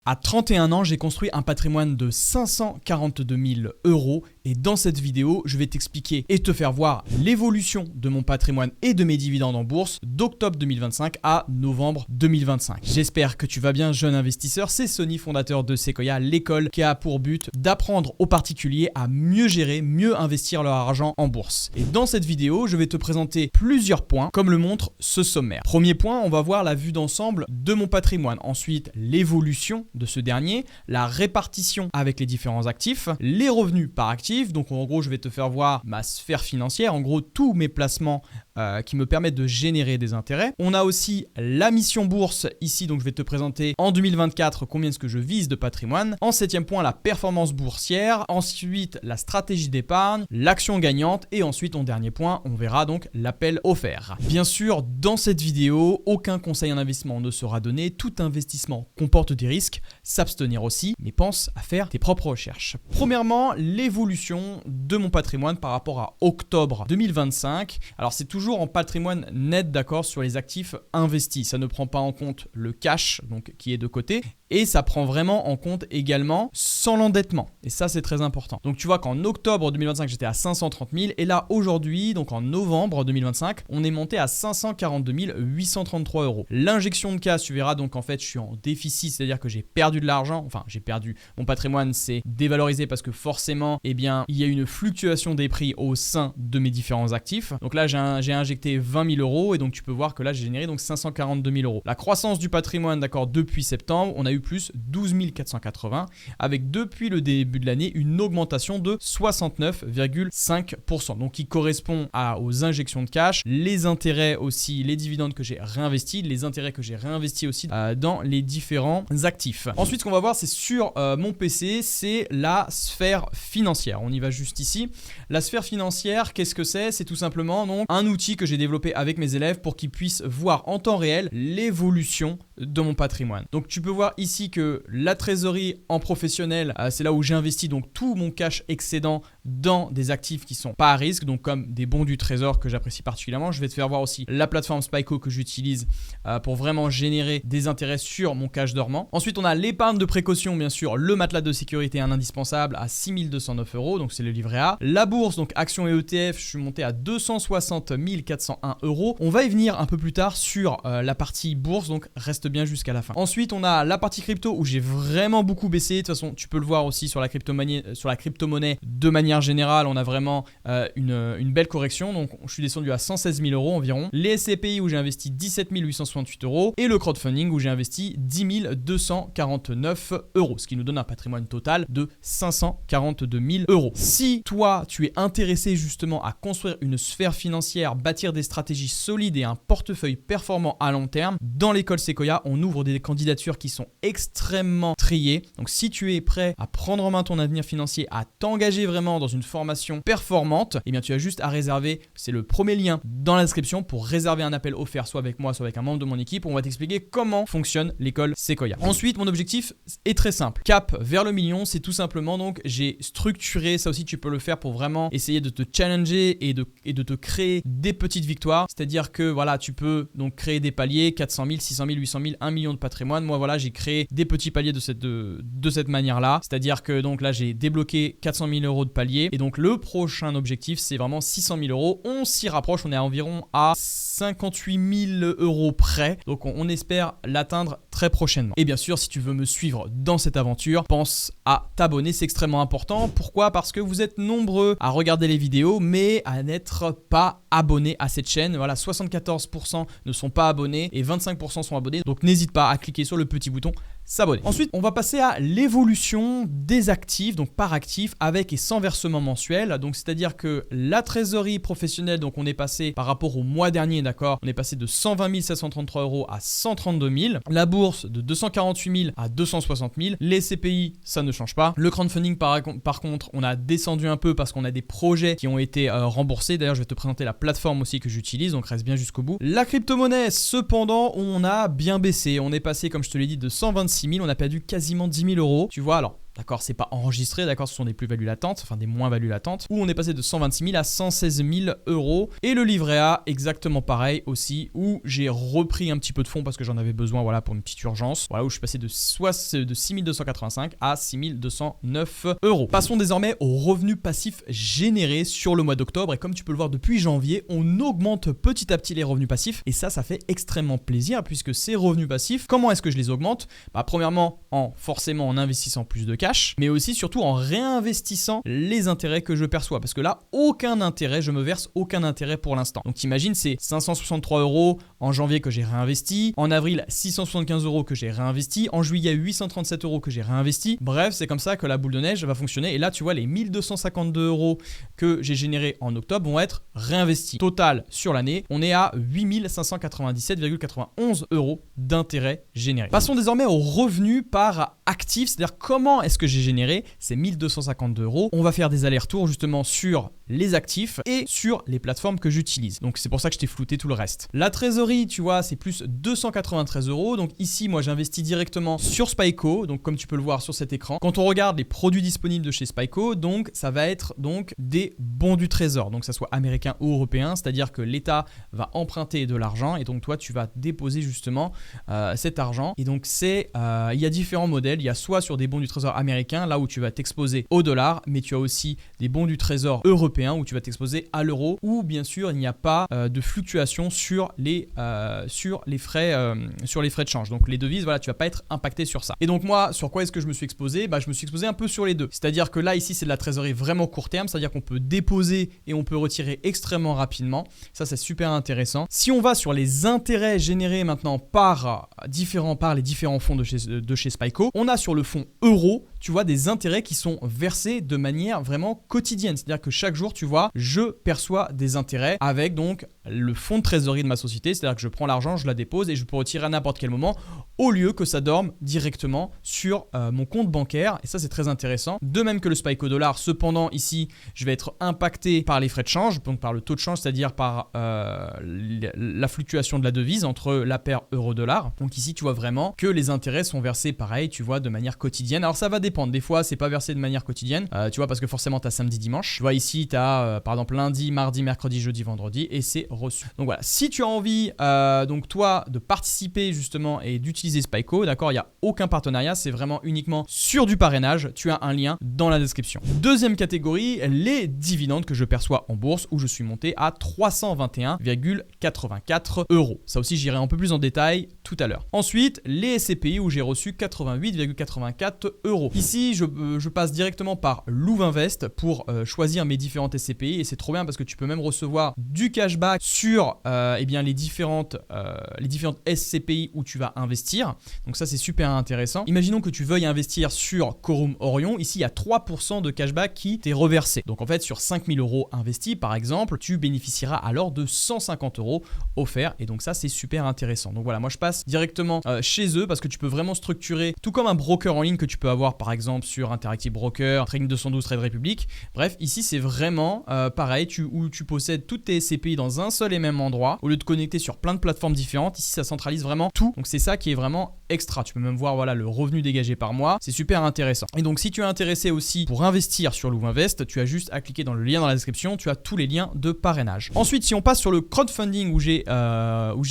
À 31 ans, j'ai construit un patrimoine de 542 000 € et dans cette vidéo, je vais t'expliquer et te faire voir l'évolution de mon patrimoine et de mes dividendes en bourse d'octobre 2025 à novembre 2025. J'espère que tu vas bien, jeune investisseur. C'est Sonny, fondateur de Sequoia, l'école qui a pour but d'apprendre aux particuliers à mieux gérer, mieux investir leur argent en bourse. Et dans cette vidéo, je vais te présenter plusieurs points comme le montre ce sommaire. Premier point, on va voir la vue d'ensemble de mon patrimoine. Ensuite, l'évolution de ce dernier, la répartition avec les différents actifs, les revenus par actif. Donc en gros, je vais te faire voir ma sphère financière, en gros tous mes placements qui me permettent de générer des intérêts. On a aussi la mission bourse ici, donc je vais te présenter en 2024 combien est-ce que je vise de patrimoine. En 7e point, la performance boursière. Ensuite, la stratégie d'épargne, l'action gagnante et ensuite en dernier point, on verra donc l'appel offert. Bien sûr, dans cette vidéo, aucun conseil en investissement ne sera donné. Tout investissement comporte des risques, s'abstenir aussi, mais pense à faire tes propres recherches. Premièrement, l'évolution de mon patrimoine par rapport à octobre 2025. Alors c'est toujours en patrimoine net, d'accord, sur les actifs investis. Ça ne prend pas en compte le cash donc qui est de côté et ça prend vraiment en compte également sans l'endettement. Et ça, c'est très important. Donc tu vois qu'en octobre 2025, j'étais à 530 000 et là aujourd'hui, donc en novembre 2025, on est monté à 542 833 €. L'injection de cash, tu verras donc en fait, je suis en déficit, c'est-à-dire que j'ai perdu de l'argent. Enfin, j'ai perdu. Mon patrimoine s'est dévalorisé parce que forcément, eh bien, il y a une fluctuation des prix au sein de mes différents actifs. Donc là, j'ai injecté 20 000 € et donc tu peux voir que là, j'ai généré donc 542 000 €. La croissance du patrimoine, d'accord, depuis septembre, on a eu plus 12 480 avec depuis le début de l'année une augmentation de 69,5%. Donc qui correspond aux injections de cash, les intérêts aussi, les dividendes que j'ai réinvestis, les intérêts que j'ai réinvestis aussi dans les différents actifs. Ensuite, ce qu'on va voir, c'est sur mon PC, c'est la sphère financière. On y va juste ici. La sphère financière, qu'est-ce que c'est? C'est tout simplement donc un outil que j'ai développé avec mes élèves pour qu'ils puissent voir en temps réel l'évolution de mon patrimoine. Donc tu peux voir ici que la trésorerie en professionnel, c'est là où j'ai investi donc tout mon cash excédent dans des actifs qui sont pas à risque, donc comme des bons du trésor que j'apprécie particulièrement. Je vais te faire voir aussi la plateforme Spyco que j'utilise pour vraiment générer des intérêts sur mon cash dormant. Ensuite, on a l'épargne de précaution, bien sûr, le matelas de sécurité, un indispensable à 6 209 €, donc c'est le livret A. La bourse, donc actions et ETF, je suis monté à 260 401 €. On va y venir un peu plus tard sur la partie bourse, donc reste bien jusqu'à la fin. Ensuite, on a la partie crypto où j'ai vraiment beaucoup baissé. De toute façon, tu peux le voir aussi sur la crypto-monnaie de manière générale, on a vraiment une belle correction. Donc, je suis descendu à 116 000 € environ. Les SCPI où j'ai investi 17 868 € et le crowdfunding où j'ai investi 10 249 €, ce qui nous donne un patrimoine total de 542 000 €. Si toi, tu es intéressé justement à construire une sphère financière, bâtir des stratégies solides et un portefeuille performant à long terme, dans l'école Sequoia, on ouvre des candidatures qui sont extrêmement triées. Donc, si tu es prêt à prendre en main ton avenir financier, à t'engager vraiment dans une formation performante, eh bien, tu as juste à réserver. C'est le premier lien dans la description pour réserver un appel offert, soit avec moi, soit avec un membre de mon équipe. On va t'expliquer comment fonctionne l'école Sequoia. Ensuite, mon objectif est très simple. Cap vers le million, c'est tout simplement donc j'ai structuré, ça aussi tu peux le faire pour vraiment essayer de te challenger et de te créer des petites victoires. C'est-à-dire que voilà, tu peux donc créer des paliers, 400 000, 600 000, 800 000, 1 million de patrimoine. Moi voilà, j'ai créé des petits paliers de cette manière-là. C'est-à-dire que donc là, j'ai débloqué 400 000 € de palier et donc le prochain objectif, c'est vraiment 600 000 €. On s'y rapproche, on est environ à 58 000 € près. Donc on espère l'atteindre très prochainement. Et bien sûr, si tu veux me suivre dans cette aventure, pense à t'abonner, c'est extrêmement important. Pourquoi? Parce que vous êtes nombreux à regarder les vidéos, mais à n'être pas abonnés à cette chaîne. Voilà, 74% ne sont pas abonnés et 25% sont abonnés. Donc n'hésite pas à cliquer sur le petit bouton s'abonner. Ensuite, on va passer à l'évolution des actifs, donc par actif, avec et sans versement mensuel. Donc, c'est-à-dire que la trésorerie professionnelle, donc on est passé par rapport au mois dernier, d'accord, on est passé de 120 733 € à 132 000. La bourse de 248 000 à 260 000. Les CPI, ça ne change pas. Le crowdfunding, par contre, on a descendu un peu parce qu'on a des projets qui ont été remboursés. D'ailleurs, je vais te présenter la plateforme aussi que j'utilise, donc reste bien jusqu'au bout. La crypto-monnaie, cependant, on a bien baissé. On est passé, comme je te l'ai dit, de 126 000, on a perdu quasiment 10 000 €. Tu vois, alors d'accord, c'est pas enregistré, d'accord, ce sont des plus-values latentes, enfin des moins-values latentes, où on est passé de 126 000 à 116 000 euros. Et le livret A, exactement pareil aussi, où j'ai repris un petit peu de fonds parce que j'en avais besoin, voilà, pour une petite urgence. Voilà, où je suis passé de 6 285 à 6 209 euros. Passons désormais aux revenus passifs générés sur le mois d'octobre. Et comme tu peux le voir depuis janvier, on augmente petit à petit les revenus passifs. Et ça fait extrêmement plaisir puisque ces revenus passifs, comment est-ce que je les augmente? Premièrement, forcément en investissant plus de cash, mais aussi surtout en réinvestissant les intérêts que je perçois. Parce que là, aucun intérêt, je me verse aucun intérêt pour l'instant. Donc imagine, c'est 563 euros en janvier que j'ai réinvesti, en avril 675 euros que j'ai réinvesti, en juillet 837 euros que j'ai réinvesti. Bref, c'est comme ça que la boule de neige va fonctionner. Et là, tu vois, les 1252 euros que j'ai générés en octobre vont être réinvestis. Total sur l'année, on est à 8597,91 euros d'intérêt généré. Passons désormais aux revenus par actif, c'est-à-dire comment est-ce que j'ai généré ces 1252 euros. On va faire des allers-retours justement sur les actifs et sur les plateformes que j'utilise. Donc c'est pour ça que je t'ai flouté tout le reste. La trésorerie, tu vois, c'est plus 293 euros. Donc ici, moi, j'investis directement sur Spyco. Donc comme tu peux le voir sur cet écran, quand on regarde les produits disponibles de chez Spyco, donc ça va être donc des bons du trésor. Donc ça soit américain ou européen, c'est-à-dire que l'État va emprunter de l'argent et donc toi, tu vas déposer justement cet argent. Et donc il y a différents modèles. Il y a soit sur des bons du trésor américains, là où tu vas t'exposer au dollar, mais tu as aussi des bons du trésor européens où tu vas t'exposer à l'euro, où bien sûr il n'y a pas de fluctuation sur les frais de change. Donc les devises, voilà, tu vas pas être impacté sur ça. Et donc moi, sur quoi est-ce que je me suis exposé? Je me suis exposé un peu sur les deux. C'est-à-dire que là ici c'est de la trésorerie vraiment court terme, c'est-à-dire qu'on peut déposer et on peut retirer extrêmement rapidement. Ça c'est super intéressant. Si on va sur les intérêts générés maintenant par les différents fonds de chez Spyco, on a sur le fonds euro, tu vois, des intérêts qui sont versés de manière vraiment quotidienne. C'est-à-dire que chaque jour, tu vois, je perçois des intérêts avec donc le fonds de trésorerie de ma société. C'est-à-dire que je prends l'argent, je la dépose et je peux retirer à n'importe quel moment au lieu que ça dorme directement sur mon compte bancaire. Et ça, c'est très intéressant. De même que le Spyco dollar. Cependant, ici, je vais être impacté par les frais de change, donc par le taux de change, c'est-à-dire par la fluctuation de la devise entre la paire euro-dollar. Donc ici, tu vois vraiment que les intérêts sont versés pareil, tu vois, de manière quotidienne. Alors ça va dépendre. Des fois, c'est pas versé de manière quotidienne, tu vois, parce que forcément, tu as samedi, dimanche. Tu vois, ici, tu as par exemple lundi, mardi, mercredi, jeudi, vendredi et c'est reçu. Donc voilà, si tu as envie, donc toi, de participer justement et d'utiliser Spyco, d'accord, il n'y a aucun partenariat, c'est vraiment uniquement sur du parrainage. Tu as un lien dans la description. Deuxième catégorie, les dividendes que je perçois en bourse où je suis monté à 321,84 euros. Ça aussi, j'irai un peu plus en détail tout à l'heure. Ensuite, les SCPI où j'ai reçu 88,84 euros. Ici, je passe directement par Louvainvest pour choisir mes différentes SCPI et c'est trop bien parce que tu peux même recevoir du cashback sur les différentes SCPI où tu vas investir. Donc ça, c'est super intéressant. Imaginons que tu veuilles investir sur Quorum Orion. Ici, il y a 3% de cashback qui t'est reversé. Donc en fait, sur 5 000 euros investis, par exemple, tu bénéficieras alors de 150 euros offerts. Et donc ça, c'est super intéressant. Donc voilà, moi, je passe directement chez eux parce que tu peux vraiment structurer, tout comme un broker en ligne que tu peux avoir, par exemple, sur Interactive Broker, Trading 212, Trade Republic. Bref, ici, c'est vraiment pareil, où tu possèdes toutes tes SCPI dans un seul et même endroit. Au lieu de connecter sur plein de plateformes différentes, ici, ça centralise vraiment tout. Donc c'est ça qui est vraiment extra. Tu peux même voir voilà, le revenu dégagé par mois. C'est super intéressant. Et donc, si tu es intéressé aussi pour investir sur Louvainvest, tu as juste à cliquer dans le lien dans la description. Tu as tous les liens de parrainage. Ensuite, si on passe sur le crowdfunding où j'ai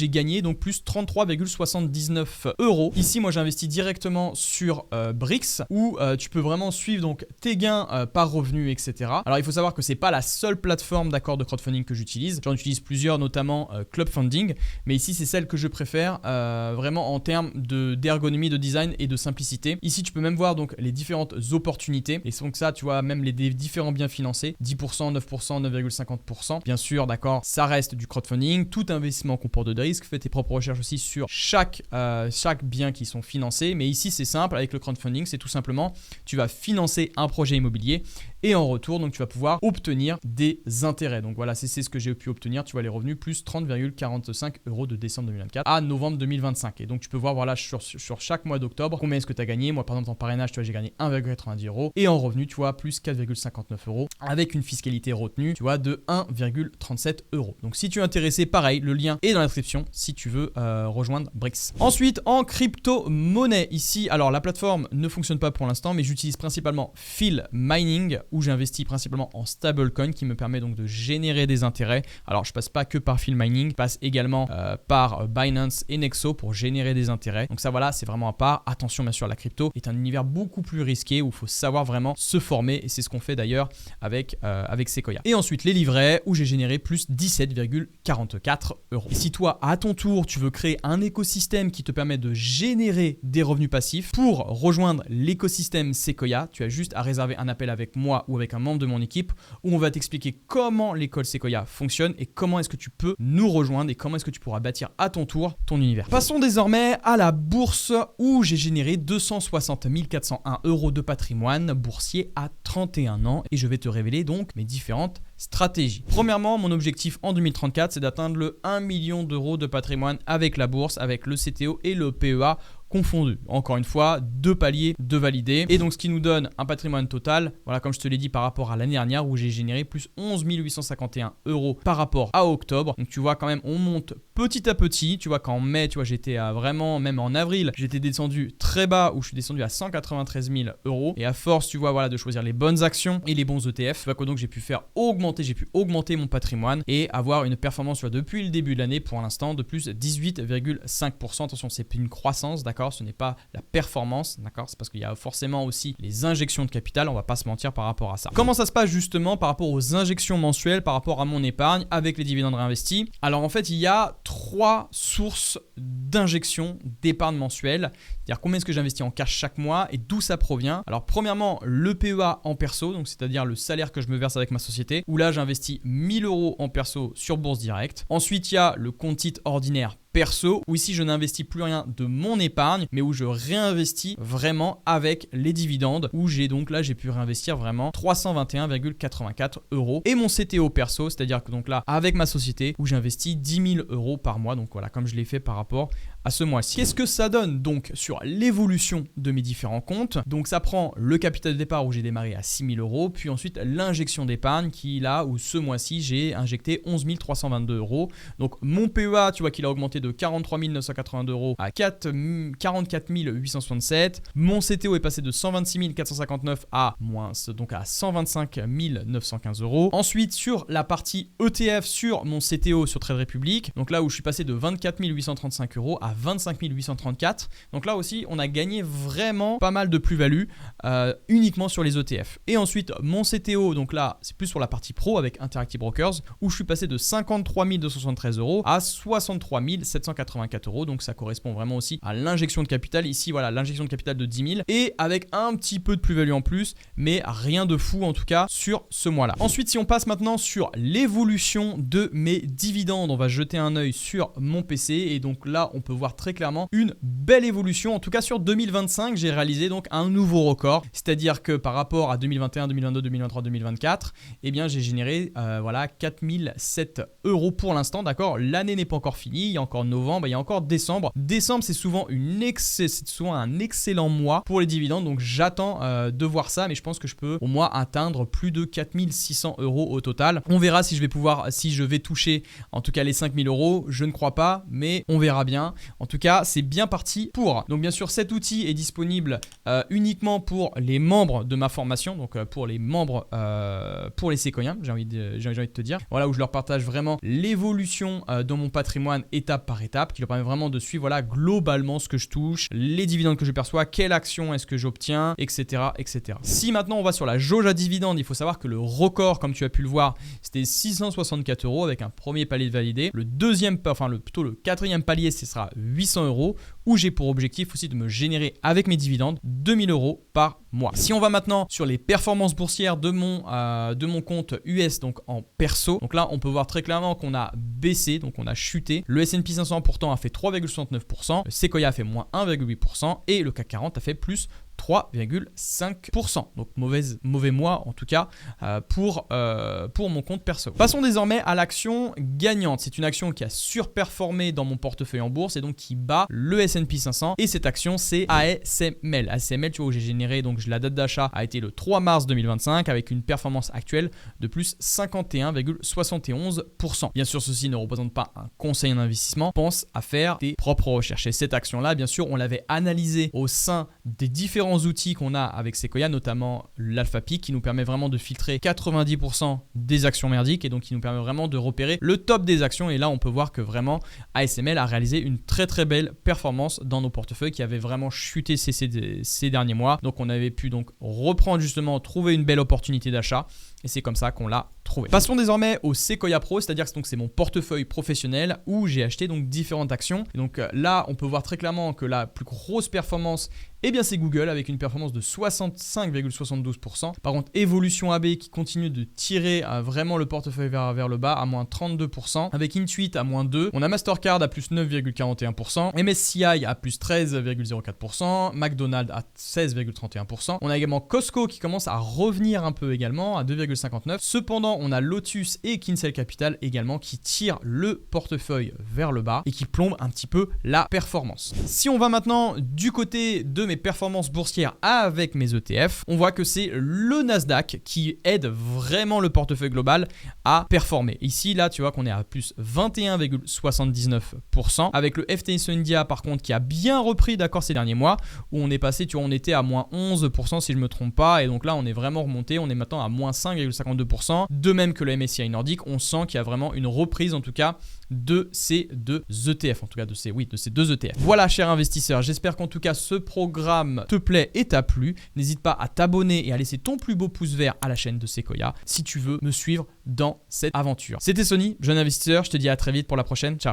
gagné donc plus 33,79 euros. Ici, moi, j'investis directement sur Brix où tu peux vraiment suivre donc tes gains par revenu, etc. Alors, il faut savoir que c'est pas la seule plateforme d'accord de crowdfunding que j'utilise. J'en utilise plusieurs, notamment Clubfunding. Mais ici, c'est celle que je préfère vraiment en termes d'ergonomie, de design et de simplicité. Ici, tu peux même voir donc les différentes opportunités. Et donc ça, tu vois, même les différents biens financés, 10%, 9%, 9,50%. Bien sûr, d'accord, ça reste du crowdfunding. Tout investissement comporte de risques. Fais tes propres recherches aussi sur chaque bien qui sont financés. Mais ici, c'est simple. Avec le crowdfunding, c'est tout simplement, tu vas financer un projet immobilier et en retour, donc tu vas pouvoir obtenir des intérêts. Donc voilà, c'est ce que j'ai pu obtenir. Tu vois les revenus plus 30,45 € de décembre 2024 à novembre 2025. Et donc tu peux voir voilà sur chaque mois d'octobre combien est-ce que tu as gagné. Moi par exemple en parrainage, tu vois, j'ai gagné 1,90 € et en revenu, tu vois, plus 4,59 € avec une fiscalité retenue, tu vois, de 1,37 €. Donc si tu es intéressé, pareil, le lien est dans la description si tu veux rejoindre Brix. Ensuite, en crypto-monnaie, ici, alors la plateforme ne fonctionne pas pour l'instant, mais j'utilise principalement Phil Mining où j'investis principalement en stablecoin qui me permet donc de générer des intérêts. Alors je passe pas que par Phil Mining, je passe également par Binance et Nexo pour générer des intérêts. Donc ça voilà, c'est vraiment à part. Attention bien sûr, la crypto est un univers beaucoup plus risqué où il faut savoir vraiment se former et c'est ce qu'on fait d'ailleurs avec Sequoia. Et ensuite les livrets où j'ai généré plus 17,44 €. Et si toi à ton tour tu veux créer un écosystème qui te permet de générer des revenus passifs, pour rejoindre l'écosystème Sequoia, tu as juste à réserver un appel avec moi ou avec un membre de mon équipe où on va t'expliquer comment l'école Sequoia fonctionne et comment est-ce que tu peux nous rejoindre et comment est-ce que tu pourras bâtir à ton tour ton univers. Passons désormais à la bourse où j'ai généré 260 401 € de patrimoine boursier à 31 ans et je vais te révéler donc mes différentes stratégie. Premièrement, mon objectif en 2034, c'est d'atteindre le 1 million d'euros de patrimoine avec la bourse, avec le CTO et le PEA confondus. Encore une fois, 2 paliers de validés. Et donc, ce qui nous donne un patrimoine total, voilà, comme je te l'ai dit par rapport à l'année dernière où j'ai généré plus 11 851 € par rapport à octobre. Donc, tu vois quand même, on monte petit à petit. Tu vois qu'en mai, tu vois, j'étais à vraiment, même en avril, j'étais descendu très bas où je suis descendu à 193 000 €. Et à force, tu vois, voilà, de choisir les bonnes actions et les bons ETF, tu vois que donc j'ai pu augmenter mon patrimoine et avoir une performance, tu vois, depuis le début de l'année pour l'instant de plus 18,5%. Attention, c'est une croissance, d'accord? Ce n'est pas la performance, d'accord? C'est parce qu'il y a forcément aussi les injections de capital, on va pas se mentir par rapport à ça. Comment ça se passe justement par rapport aux injections mensuelles, par rapport à mon épargne avec les dividendes réinvestis? Alors en fait, il y a 3 sources d'injection d'épargne mensuelle, c'est-à-dire combien est-ce que j'investis en cash chaque mois et d'où ça provient. Alors premièrement, le PEA en perso, donc c'est-à-dire le salaire que je me verse avec ma société, où là j'investis 1000 € en perso sur Bourse Direct. Ensuite, il y a le compte titre ordinaire perso, où ici je n'investis plus rien de mon épargne, mais où je réinvestis vraiment avec les dividendes, où j'ai pu réinvestir vraiment 321,84 €. Et mon CTO perso, c'est-à-dire que donc là, avec ma société, où j'investis 10 000 € par mois, donc voilà, comme je l'ai fait par rapport à ce mois-ci. Qu'est-ce que ça donne donc sur l'évolution de mes différents comptes? Donc ça prend le capital de départ où j'ai démarré à 6 000 €, puis ensuite l'injection d'épargne qui là où ce mois-ci j'ai injecté 11 322 €. Donc mon PEA, tu vois qu'il a augmenté de 43 982 € à 44 867. Mon CTO est passé de 126 459 à donc à 125 915 €. Ensuite sur la partie ETF sur mon CTO sur Trade Republic, donc là où je suis passé de 24 835 € à 25 834. Donc là aussi, on a gagné vraiment pas mal de plus-value uniquement sur les ETF. Et ensuite, mon CTO, donc là, c'est plus sur la partie pro avec Interactive Brokers, où je suis passé de 53 273 € à 63 784 €. Donc ça correspond vraiment aussi à l'injection de capital. Ici, voilà, l'injection de capital de 10 000 et avec un petit peu de plus-value en plus, mais rien de fou en tout cas sur ce mois-là. Ensuite, si on passe maintenant sur l'évolution de mes dividendes, on va jeter un œil sur mon PC et donc là, on peut voir très clairement une belle évolution. En tout cas, sur 2025, j'ai réalisé donc un nouveau record. C'est-à-dire que par rapport à 2021, 2022, 2023, 2024, eh bien, j'ai généré 4007 € pour l'instant. D'accord, l'année n'est pas encore finie. Il y a encore novembre, il y a encore décembre. Décembre, c'est souvent un excellent mois pour les dividendes. Donc, j'attends de voir ça, mais je pense que je peux au moins atteindre plus de 4600 € au total. On verra si je vais toucher en tout cas les 5000 €. Je ne crois pas, mais on verra bien. En tout cas, c'est bien parti pour. Donc bien sûr, cet outil est disponible uniquement pour les membres de ma formation, donc pour les membres, pour les séquoiens, j'ai envie de te dire. Voilà, où je leur partage vraiment l'évolution de mon patrimoine étape par étape, qui leur permet vraiment de suivre voilà, globalement ce que je touche, les dividendes que je perçois, quelle action est-ce que j'obtiens, etc., etc. Si maintenant on va sur la jauge à dividendes, il faut savoir que le record, comme tu as pu le voir, c'était 664 € avec un premier palier de validé. Le quatrième palier, ce sera 800 € où j'ai pour objectif aussi de me générer avec mes dividendes 2000 € par mois. Si on va maintenant sur les performances boursières de mon compte US, donc en perso, donc là on peut voir très clairement qu'on a baissé, donc on a chuté. Le S&P 500 pourtant a fait 3,69%, le Sequoia a fait moins 1,8% et le CAC 40 a fait plus 3,5%. Donc mauvais mois en tout cas pour mon compte perso. Passons désormais à l'action gagnante. C'est une action qui a surperformé dans mon portefeuille en bourse et donc qui bat le S&P 500. Et cette action, c'est ASML. ASML, tu vois, où j'ai généré, donc la date d'achat a été le 3 mars 2025 avec une performance actuelle de plus 51,71%. Bien sûr, ceci ne représente pas un conseil en investissement. Pense à faire tes propres recherches. Et cette action-là, bien sûr, on l'avait analysée au sein des différents outils qu'on a avec Sequoia, notamment l'Alpha Peak qui nous permet vraiment de filtrer 90% des actions merdiques et donc qui nous permet vraiment de repérer le top des actions. Et là, on peut voir que vraiment ASML a réalisé une très très belle performance dans nos portefeuilles qui avaient vraiment chuté ces derniers mois. Donc on avait pu donc reprendre justement, trouver une belle opportunité d'achat et c'est comme ça qu'on l'a trouvé. Passons désormais au Sequoia Pro, c'est-à-dire que c'est mon portefeuille professionnel où j'ai acheté donc différentes actions. Et donc là, on peut voir très clairement que la plus grosse performance, eh bien c'est Google avec une performance de 65,72%. Par contre, Evolution AB qui continue de tirer vraiment le portefeuille vers le bas à moins 32%. Avec Intuit à moins 2%. On a Mastercard à plus 9,41%. MSCI à plus 13,04%. McDonald's à 16,31%. On a également Costco qui commence à revenir un peu également à 2,59%. Cependant, on a Lotus et Kinsale Capital également qui tirent le portefeuille vers le bas et qui plombent un petit peu la performance. Si on va maintenant du côté de mes performances boursières avec mes ETF, on voit que c'est le Nasdaq qui aide vraiment le portefeuille global à performer. Ici, là, tu vois qu'on est à plus 21,79% avec le FTSE India par contre qui a bien repris d'accord ces derniers mois où on est passé, tu vois, on était à moins 11% si je ne me trompe pas et donc là on est vraiment remonté, on est maintenant à moins 5,52%. De même que le MSCI Nordique, on sent qu'il y a vraiment une reprise en tout cas de ces deux ETF, en tout cas de ces deux ETF. Voilà, chers investisseurs, j'espère qu'en tout cas ce programme te plaît et t'a plu. N'hésite pas à t'abonner et à laisser ton plus beau pouce vert à la chaîne de Sequoia si tu veux me suivre dans cette aventure. C'était Sony, jeune investisseur, je te dis à très vite pour la prochaine. Ciao.